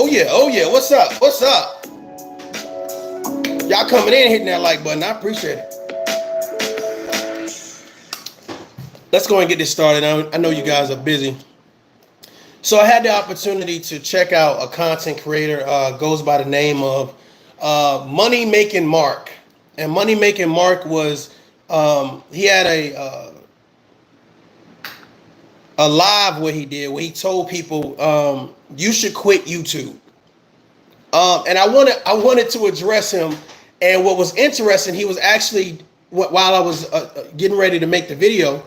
Oh yeah, oh yeah. What's up? What's up? Y'all coming in hitting that like button. I appreciate it. Let's go and get this started. I know you guys are busy. So I had the opportunity to check out a content creator, goes by the name of Money Making Mark. And Money Making Mark was, he had a live where he did, where he told people, you should quit YouTube. And I wanted to address him. And what was interesting, he was actually, while I was getting ready to make the video,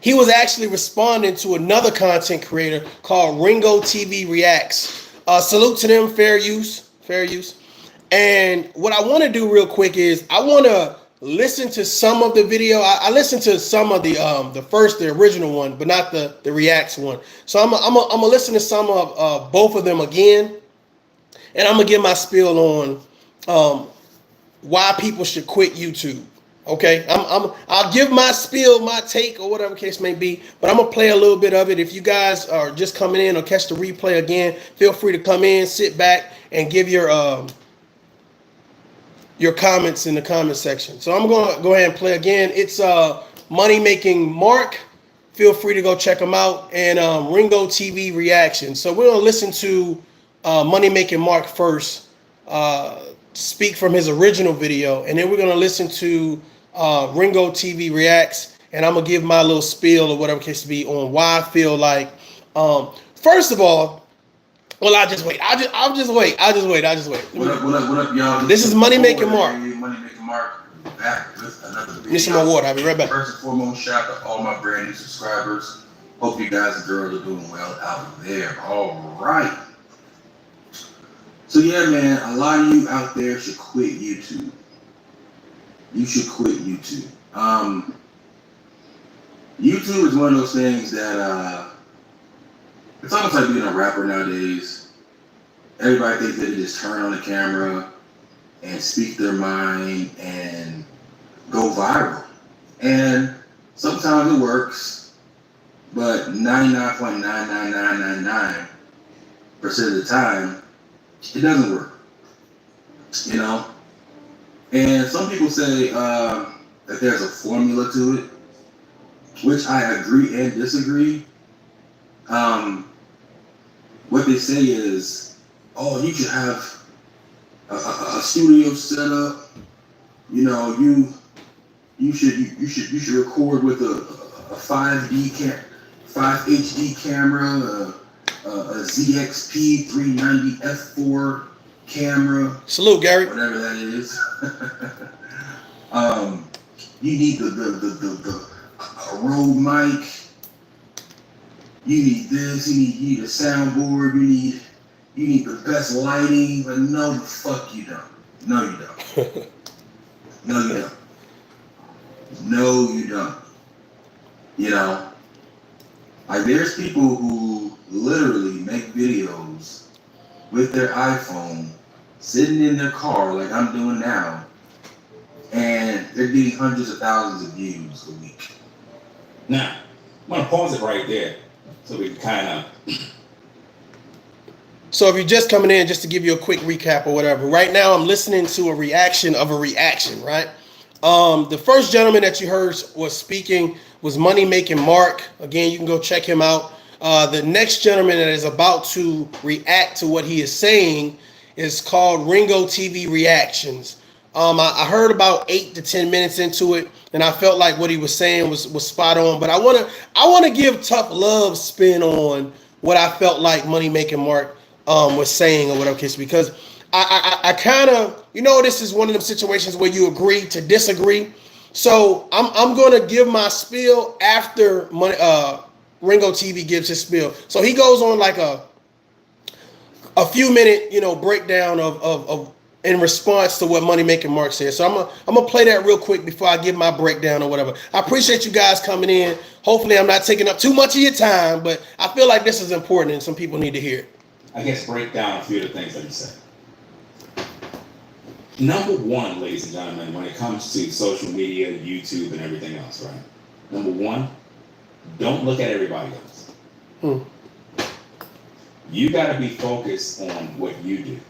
he was actually responding to another content creator called Ringo TV Reacts. Salute to them, fair use, fair use. And what I want to do real quick is I want to listen to some of the video. I listened to some of the original one, but not the reacts one. So I'm gonna listen to some of both of them again, and I'm gonna give my spiel on why people should quit YouTube. Okay, I'll give my spiel, my take, or whatever case may be, but I'm gonna play a little bit of it. If you guys are just coming in or catch the replay again, feel free to come in, sit back, and give your comments in the comment section. So I'm gonna go ahead and play again. It's Money Making Mark. Feel free to go check them out, and Ringo TV Reactions. So we're gonna listen to Money Making Mark first. Speak from his original video, and then we're gonna listen to Ringo TV Reacts, and I'm gonna give my little spiel or whatever case to be on why I feel like, first of all, well, I'll just wait. I'll just wait. What up, y'all? This is Money Making Mark. Money Making Mark back with another video. Need some more water. I'll be right back. First and foremost, shout out to all my brand new subscribers. Hope you guys and girls are doing well out there. All right. So yeah, man, a lot of you out there should quit YouTube. You should quit YouTube. YouTube is one of those things that it's almost like being a rapper nowadays. Everybody thinks they just turn on the camera and speak their mind and go viral. And sometimes it works, but 99.99999% of the time, it doesn't work, you know? And some people say that there's a formula to it, which I agree and disagree. What they say is, oh, you should have a studio set up. You know, you should record with a 5 HD camera, a ZXP 390 F4 camera. Salute, Gary. Whatever that is. You need the Rode mic. You need this. You need a soundboard. You need the best lighting. But no, the fuck you don't. No, you don't. No, you don't. No, you don't. You know, like there's people who literally make videos with their iPhone, sitting in their car like I'm doing now, and they're getting hundreds of thousands of views a week. Now, I'm going to pause it right there so we can kind of... So if you're just coming in, just to give you a quick recap or whatever, right now I'm listening to a reaction of a reaction, right? The first gentleman that you heard was speaking was Money Making Mark. Again, you can go check him out. The next gentleman that is about to react to what he is saying is called Ringo TV Reactions. I heard about 8 to 10 minutes into it, and I felt like what he was saying was spot on. But I want to give ToughLove spin on what I felt like Money Making Mark was saying or whatever case, because I kind of, you know, this is one of them situations where you agree to disagree. So I'm going to give my spiel after Ringo TV gives his spiel. So he goes on like a few minute, you know, breakdown of in response to what Money Making Mark said. So I'm gonna play that real quick before I give my breakdown or whatever. I appreciate you guys coming in. Hopefully I'm not taking up too much of your time, but I feel like this is important and some people need to hear it. I guess break down a few of the things that he said. Number one, ladies and gentlemen, when it comes to social media, YouTube, and everything else, right? Number one, don't look at everybody else. You got to be focused on what you do.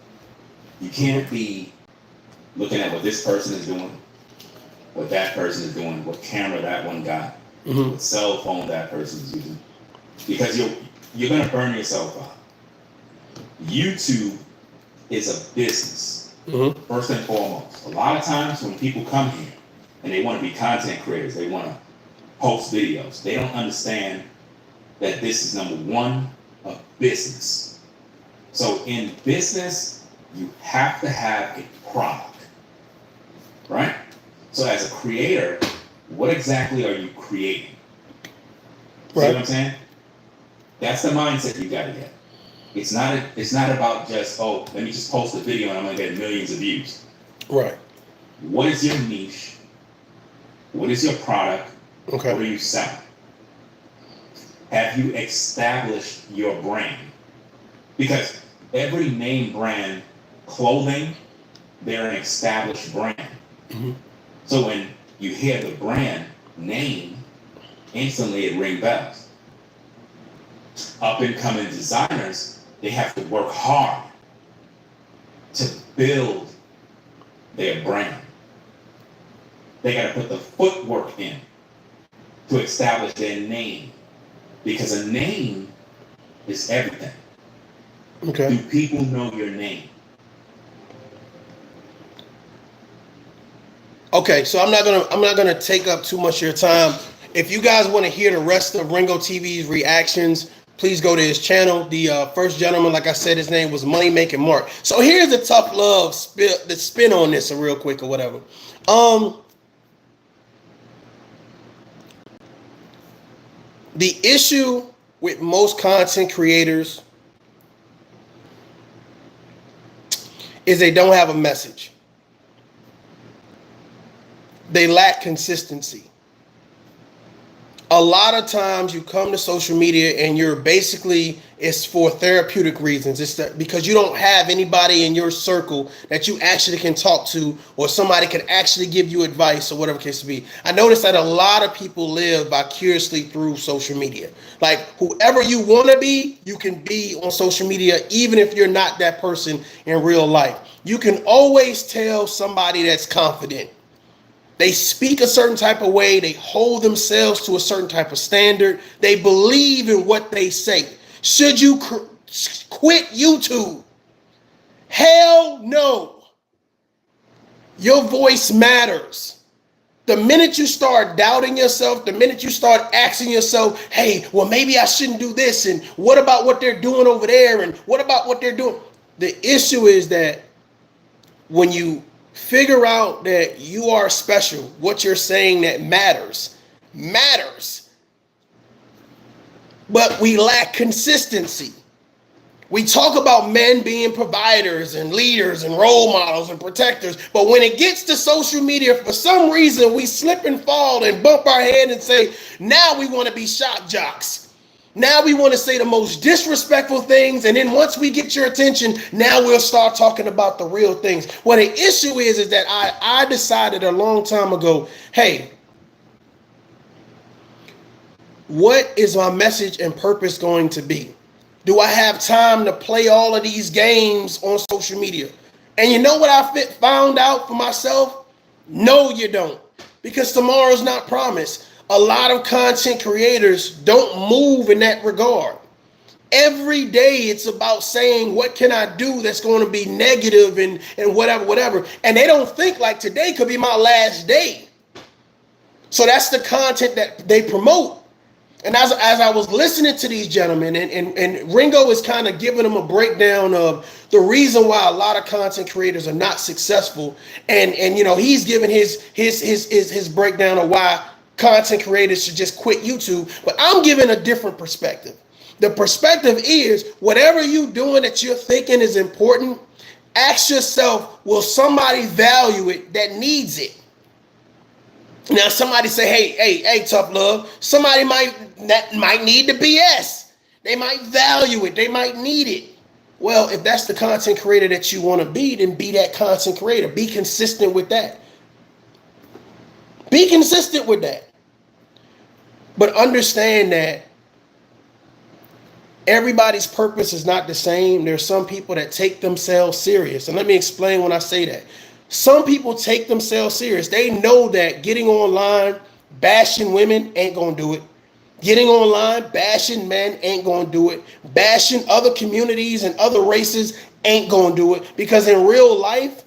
You can't be looking at what this person is doing, what that person is doing, what camera that one got, what cell phone that person is using, because you're gonna burn yourself out. YouTube is a business, first and foremost. A lot of times when people come here and they want to be content creators, they want to post videos, they don't understand that this is number one, a business. So in business, you have to have a product, right? So as a creator, what exactly are you creating? See what I'm saying? That's the mindset you got to get. It's not about just, oh, let me just post a video and I'm gonna get millions of views. Right. What is your niche? What is your product? Okay. What are you selling? Have you established your brand? Because every name brand clothing, they're an established brand. So when you hear the brand name, instantly it rings bells. Up and coming designers, they have to work hard to build their brand. They got to put the footwork in to establish their name, because a name is everything. Okay. Do people know your name? Okay, so I'm not gonna take up too much of your time. If you guys want to hear the rest of Ringo TV's reactions, please go to his channel. The first gentleman, like I said, his name was Money Making Mark. So here's the ToughLove spin on this, real quick or whatever. The issue with most content creators is they don't have a message. They lack consistency. A lot of times you come to social media and you're basically, it's for therapeutic reasons. It's that because you don't have anybody in your circle that you actually can talk to, or somebody can actually give you advice, or whatever the case may be. I noticed that a lot of people live vicariously through social media. Like, whoever you want to be, you can be on social media, even if you're not that person in real life. You can always tell somebody that's confident. They speak a certain type of way. They hold themselves to a certain type of standard. They believe in what they say. Should you quit YouTube? Hell no. Your voice matters. The minute you start doubting yourself, the minute you start asking yourself, hey, well, maybe I shouldn't do this, and what about what they're doing over there, and what about what they're doing? The issue is that when you figure out that you are special, what you're saying that matters. But we lack consistency. We talk about men being providers and leaders and role models and protectors, but when it gets to social media, for some reason, we slip and fall and bump our head and say, now we want to be shock jocks. Now we want to say the most disrespectful things, and then once we get your attention, now we'll start talking about the real things. Well, the issue is that I decided a long time ago, hey, what is my message and purpose going to be? Do I have time to play all of these games on social media? And you know what I found out for myself? No, you don't, because tomorrow's not promised. A lot of content creators don't move in that regard. Every day it's about saying, what can I do that's going to be negative and whatever. And they don't think like today could be my last day. So that's the content that they promote. And as I was listening to these gentlemen, and Ringo is kind of giving them a breakdown of the reason why a lot of content creators are not successful. And you know, he's giving his breakdown of why content creators should just quit YouTube, but I'm giving a different perspective. The perspective is, whatever you're doing that you're thinking is important, ask yourself, will somebody value it that needs it? Now somebody say, hey, ToughLove, somebody might need the BS. They might value it, they might need it. Well, if that's the content creator that you want to be, then be that content creator. Be consistent with that. Be consistent with that. But understand that Everybody's purpose is not the same. There's some people that take themselves serious. And let me explain when I say that. Some people take themselves serious. They know that getting online, bashing women ain't going to do it. Getting online, bashing men ain't going to do it. Bashing other communities and other races ain't going to do it. Because in real life,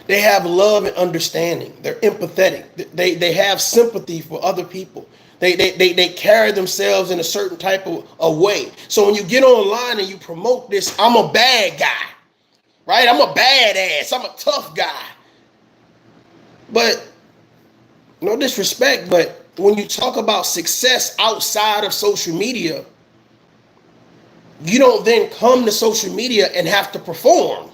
they have love and understanding. They're empathetic. They have sympathy for other people. They carry themselves in a certain type of a way. So when you get online and you promote this, I'm a bad guy, right? I'm a badass. I'm a tough guy. But no disrespect, but when you talk about success outside of social media, you don't then come to social media and have to perform.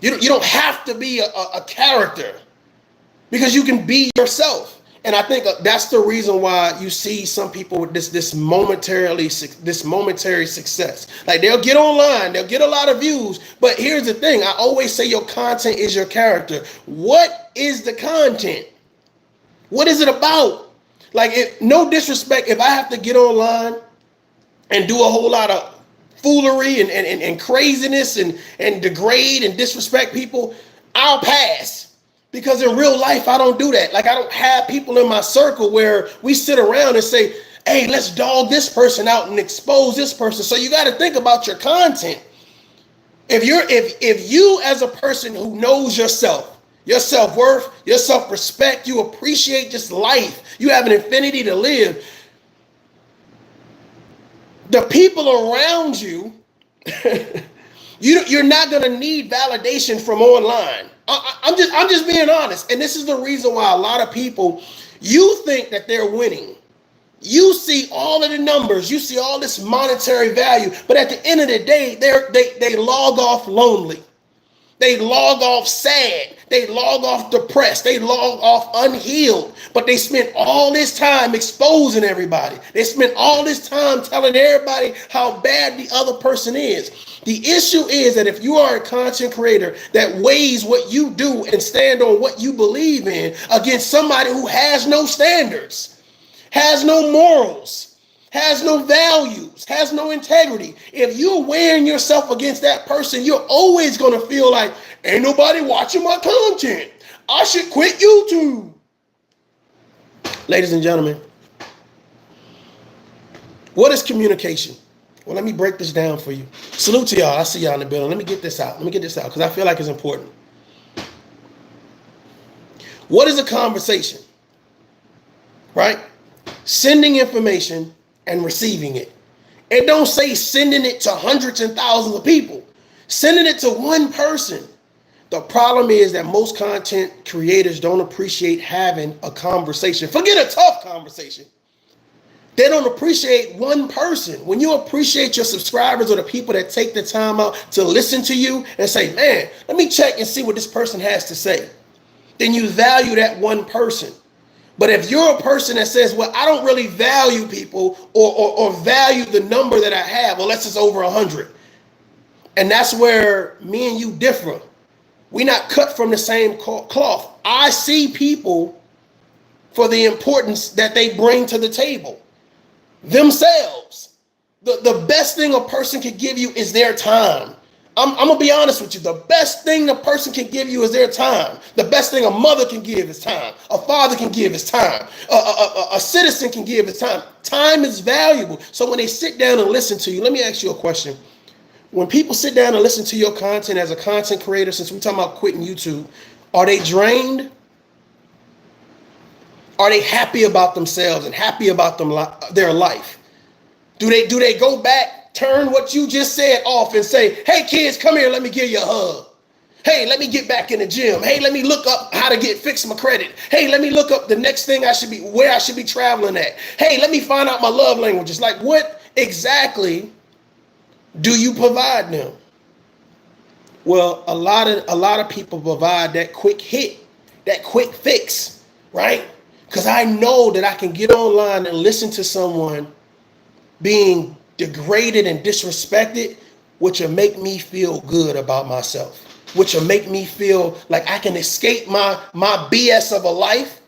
You don't have to be a character, because you can be yourself. And I think that's the reason why you see some people with this momentary success. Like, they'll get online, they'll get a lot of views, but here's the thing. I always say your content is your character. What is the content? What is it about? Like, no disrespect, if I have to get online and do a whole lot of foolery and craziness and degrade and disrespect people, I'll pass. Because in real life, I don't do that. Like, I don't have people in my circle where we sit around and say, hey, let's dog this person out and expose this person. So you got to think about your content. If you as a person who knows yourself, your self-worth, your self-respect, you appreciate just life, you have an infinity to live, the people around you, you're not going to need validation from online. I'm just being honest. And this is the reason why a lot of people, you think that they're winning. You see all of the numbers, you see all this monetary value, but at the end of the day, they log off lonely. They log off sad. They log off depressed. They log off unhealed. But they spent all this time exposing everybody. They spent all this time telling everybody how bad the other person is. The issue is that if you are a content creator that weighs what you do and stand on what you believe in against somebody who has no standards, has no morals, has no values, has no integrity, if you're weighing yourself against that person, you're always going to feel like, ain't nobody watching my content. I should quit YouTube. Ladies and gentlemen, what is communication? Well, let me break this down for you. Salute to y'all. I see y'all in the building. Let me get this out because I feel like it's important. What is a conversation? Right? Sending information and receiving it. It don't say sending it to hundreds and thousands of people. Sending it to one person. The problem is that most content creators don't appreciate having a conversation. Forget a tough conversation. They don't appreciate one person. When you appreciate your subscribers or the people that take the time out to listen to you and say, man, let me check and see what this person has to say, then you value that one person. But if you're a person that says, well, I don't really value people or value the number that I have, unless it's over 100. And that's where me and you differ. We're not cut from the same cloth. I see people for the importance that they bring to the table. Themselves. The best thing a person can give you is their time. I'm going to be honest with you. The best thing a person can give you is their time. The best thing a mother can give is time. A father can give is time. A citizen can give is time. Time is valuable. So when they sit down and listen to you, let me ask you a question. When people sit down and listen to your content as a content creator, since we're talking about quitting YouTube, are they drained? Are they happy about themselves and happy about their life? Do they go back, turn what you just said off and say, hey kids, come here, let me give you a hug. Hey, let me get back in the gym. Hey, let me look up how to fix my credit. Hey, let me look up the next thing where I should be traveling at. Hey, let me find out my love languages. Like, what exactly do you provide them? Well, a lot of people provide that quick hit, that quick fix, right? Because I know that I can get online and listen to someone being degraded and disrespected, which will make me feel good about myself, which will make me feel like I can escape my BS of a life.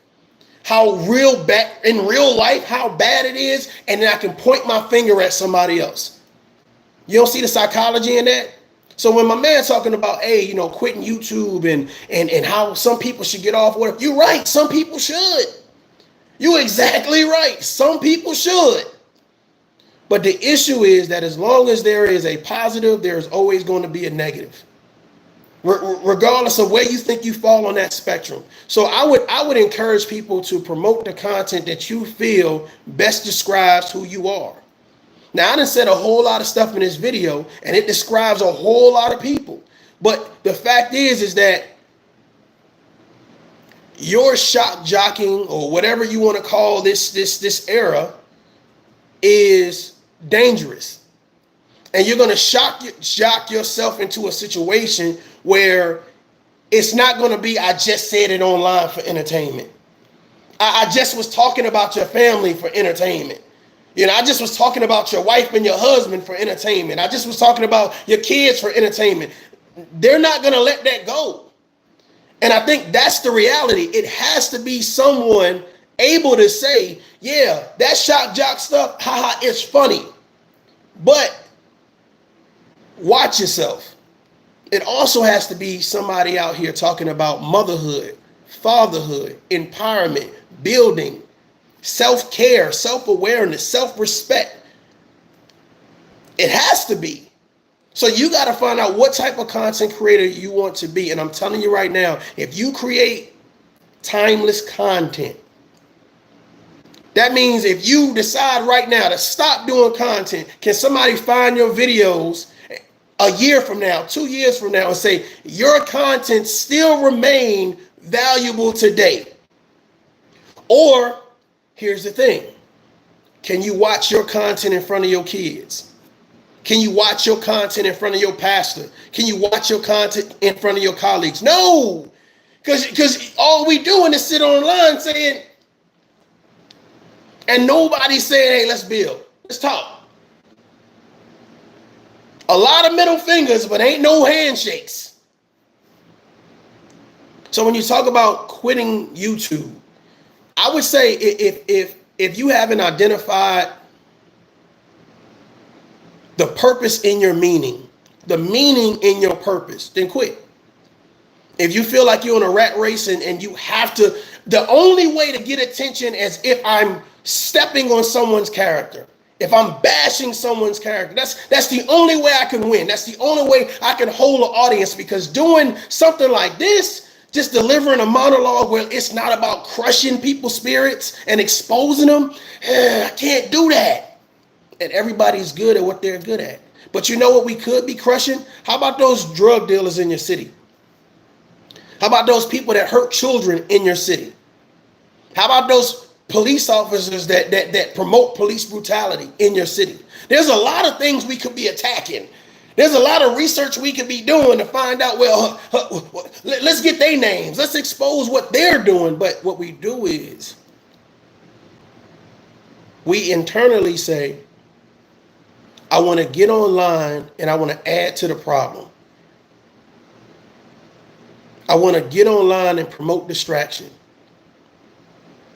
how real bad in real life, how bad it is, and then I can point my finger at somebody else. You don't see the psychology in that? So when my man talking about, hey, you know, quitting YouTube and how some people should get off work, you're right. Some people should. You're exactly right. Some people should. But the issue is that as long as there is a positive, there is always going to be a negative, regardless of where you think you fall on that spectrum. So I would encourage people to promote the content that you feel best describes who you are. Now, I done said a whole lot of stuff in this video, and it describes a whole lot of people. But the fact is that your shock jocking, or whatever you want to call this era, is dangerous. And you're going to shock yourself into a situation where it's not going to be, I just said it online for entertainment. I just was talking about your family for entertainment. You know, I just was talking about your wife and your husband for entertainment. I just was talking about your kids for entertainment. They're not going to let that go. And I think that's the reality. It has to be someone able to say, yeah, that shock jock stuff, haha, it's funny. But watch yourself. It also has to be somebody out here talking about motherhood, fatherhood, empowerment, building, self-care, self-awareness, self-respect. It has to be. So you got to find out what type of content creator you want to be. And I'm telling you right now, if you create timeless content, that means if you decide right now to stop doing content, can somebody find your videos a year from now, 2 years from now, and say your content still remain valuable today? Or here's the thing. Can you watch your content in front of your kids? Can you watch your content in front of your pastor? Can you watch your content in front of your colleagues? No, because all we doing is sit online saying, and nobody's saying, hey, let's build. Let's talk. A lot of middle fingers, but ain't no handshakes. So when you talk about quitting YouTube, I would say if you haven't identified the purpose in your meaning, the meaning in your purpose, then quit. If you feel like you're in a rat race and you have to, the only way to get attention is if I'm stepping on someone's character, if I'm bashing someone's character. That's the only way I can win. That's the only way I can hold an audience, because doing something like this, just delivering a monologue where it's not about crushing people's spirits and exposing them, I can't do that. And everybody's good at what they're good at. But you know what we could be crushing? How about those drug dealers in your city? How about those people that hurt children in your city? How about those police officers that promote police brutality in your city? There's a lot of things we could be attacking. There's a lot of research we could be doing to find out, well, let's get their names. Let's expose what they're doing. But what we do is we internally say, I want to get online and I want to add to the problem. I want to get online and promote distraction.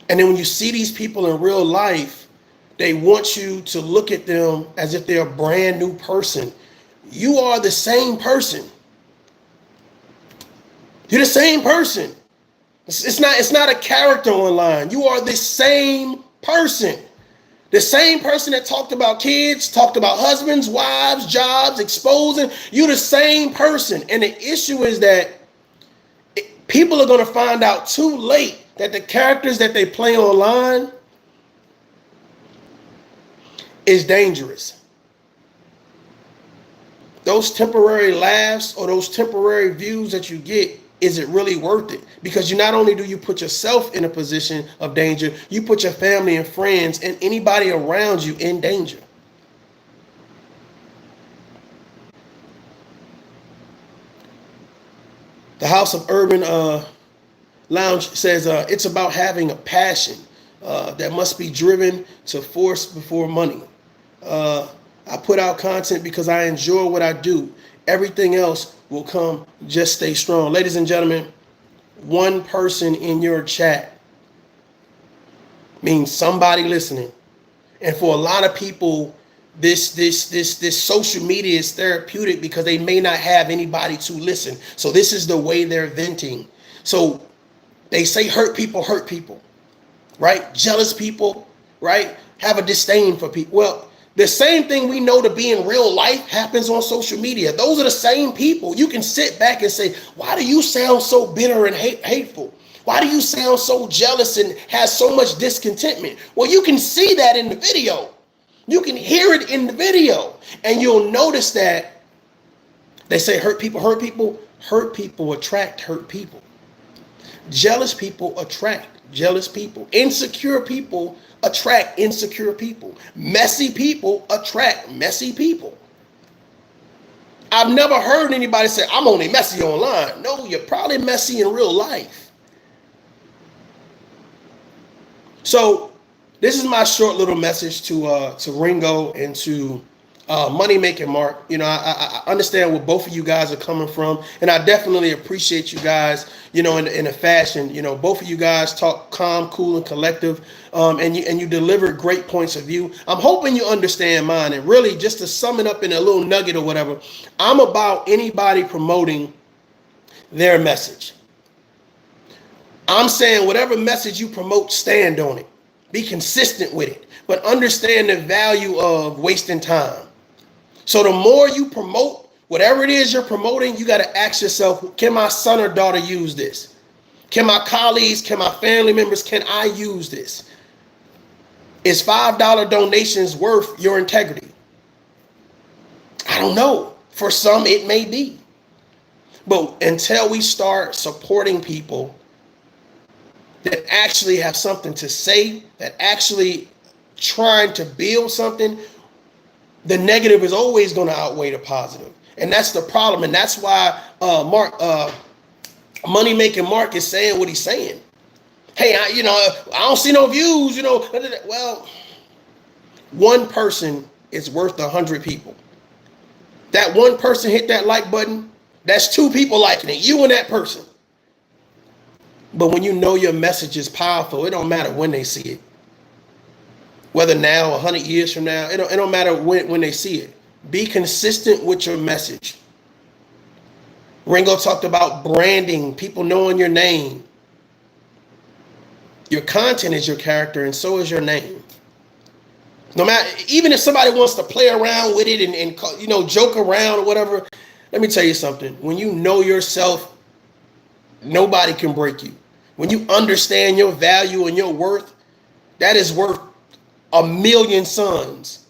And then when you see these people in real life, they want you to look at them as if they're a brand new person. You are the same person. You're the same person. It's not a character online. You are the same person. The same person that talked about kids, talked about husbands, wives, jobs, exposing. You're the same person. And the issue is that people are going to find out too late that the characters that they play online is dangerous. Those temporary laughs or those temporary views that you get, is it really worth it? Because you not only do you put yourself in a position of danger, you put your family and friends and anybody around you in danger. The House of Urban Lounge says it's about having a passion that must be driven to force before money. I put out content because I enjoy what I do. Everything else will come. Just stay strong. Ladies and gentlemen, one person in your chat means somebody listening. And for a lot of people, this social media is therapeutic because they may not have anybody to listen. So this is the way they're venting. So they say hurt people, right? Jealous people, right? Have a disdain for people. Well, the same thing we know to be in real life happens on social media. Those are the same people. You can sit back and say, why do you sound so bitter and hateful? Why do you sound so jealous and have so much discontentment? Well, you can see that in the video. You can hear it in the video. And you'll notice that they say hurt people, hurt people attract hurt people. Jealous people attract jealous people. Insecure people attract insecure people. Messy people attract messy people. I've never heard anybody say, I'm only messy online. No, you're probably messy in real life. So this is my short little message to Ringo and to Money Making Mark. You know, I understand where both of you guys are coming from, and I definitely appreciate you guys, you know, in a fashion. You know, both of you guys talk calm, cool, and collective, and you deliver great points of view. I'm hoping you understand mine. And really, just to sum it up in a little nugget or whatever, I'm about anybody promoting their message. I'm saying whatever message you promote, stand on it. Be consistent with it, but understand the value of wasting time. So the more you promote whatever it is you're promoting, you got to ask yourself, can my son or daughter use this? Can my colleagues, can my family members, can I use this? Is $5 donations worth your integrity? I don't know. For some, it may be. But until we start supporting people that actually have something to say, that actually trying to build something, the negative is always going to outweigh the positive. And that's the problem. And that's why Money Making Mark is saying what he's saying. Hey, I don't see no views, Well, one person is worth 100 people. That one person hit that like button, that's 2 people liking it, you and that person. But when you know your message is powerful, it don't matter when they see it. Whether now, 100 years from now, it don't matter when they see it. Be consistent with your message. Ringo talked about branding, people knowing your name. Your content is your character, and so is your name. No matter, even if somebody wants to play around with it and joke around or whatever, let me tell you something. When you know yourself, nobody can break you. When you understand your value and your worth, that is worth 1,000,000 sons.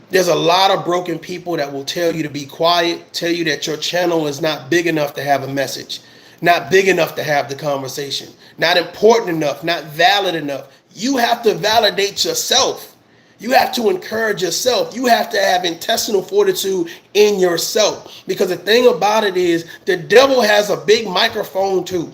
There's a lot of broken people that will tell you to be quiet, tell you that your channel is not big enough to have a message, not big enough to have the conversation, not important enough, not valid enough. You have to validate yourself. You have to encourage yourself. You have to have intestinal fortitude in yourself. Because the thing about it is, the devil has a big microphone too.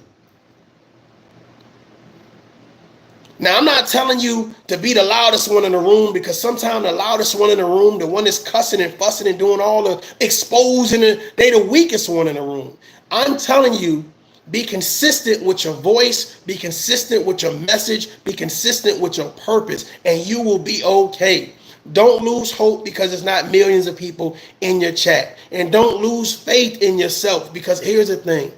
Now, I'm not telling you to be the loudest one in the room, because sometimes the loudest one in the room, the one that's cussing and fussing and doing all the exposing, they the weakest one in the room. I'm telling you, be consistent with your voice, be consistent with your message, be consistent with your purpose, and you will be okay. Don't lose hope because it's not millions of people in your chat. And don't lose faith in yourself, because here's the thing.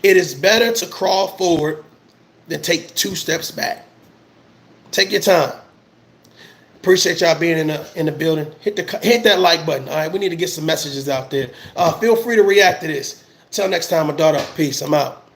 It is better to crawl forward than take 2 steps back. Take your time. Appreciate y'all being in the building. Hit that like button. All right, we need to get some messages out there. Feel free to react to this. Until next time, my daughter. Peace. I'm out.